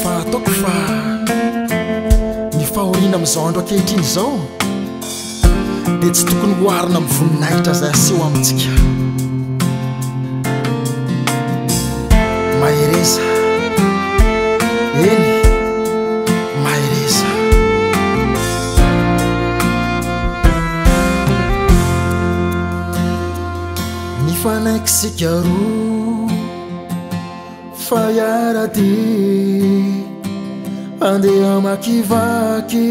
fa ataoko fa ny fahoriana amin'izao andro ankehitriny izao dia tsy tokony hoarina amin'ny voninahitra zay aseho amintsika. Mahereza eny mahereza ny fanaikisika roa fa iarady andeha makivaky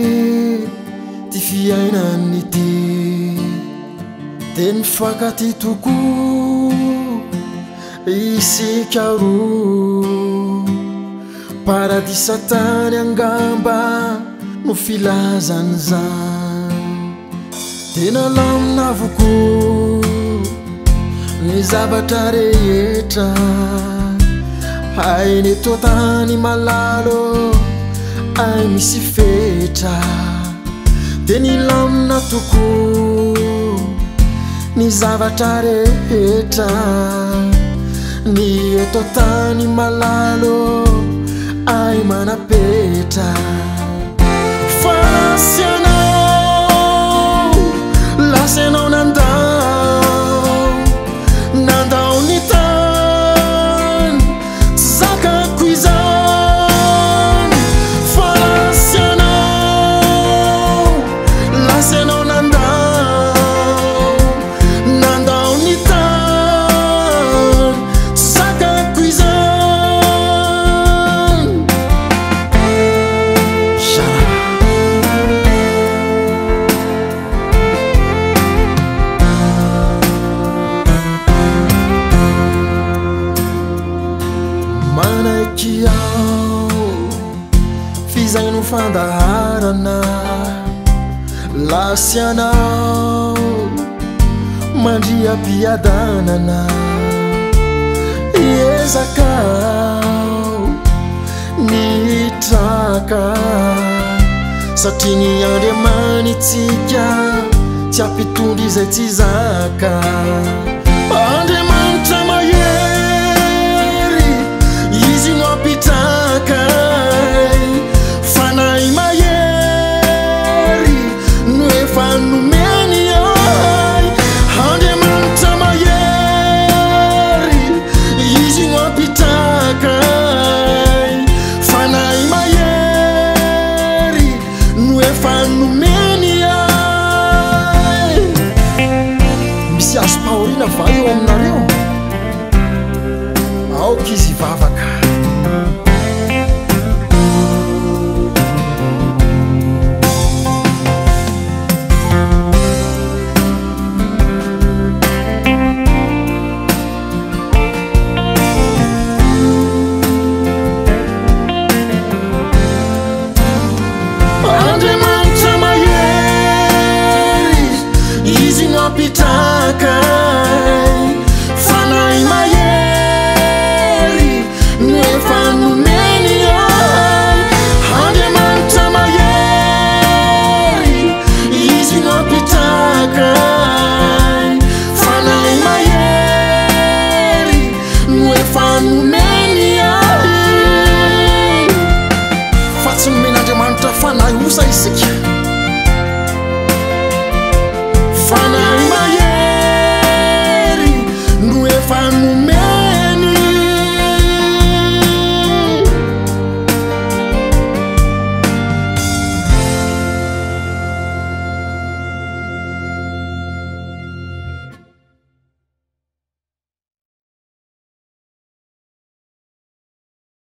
ty fiainany ty dia nifankaty tokoa isika roa paradisa tany angamba no filazany zany dia nalamina avokoa ny zavatra rehetra hainy eto tany malalo ay misy fetra dia nilamina tokoa ny zavatra rehetra ny eto tany malalo ay manapetra fa lasianao nandao ny tany tsy zakako izany fa lasianao nandao ny tany tsy zakako izany. Manaiky aho fizagno fandaharana lasianao mandriam-piadanana iezakao nitraka satria ny Andriamanitsika tsy ampitondry izay tsy zaka. Andriamanitra mahery izy no ampitrakay fanay mahery no efa nomeny ay. Andriamanitra mahery izy no ampitrakay fanay mahery no efa nomeny ay. Misy azo pahoriana va eo aminareo? Aoka izy vavaka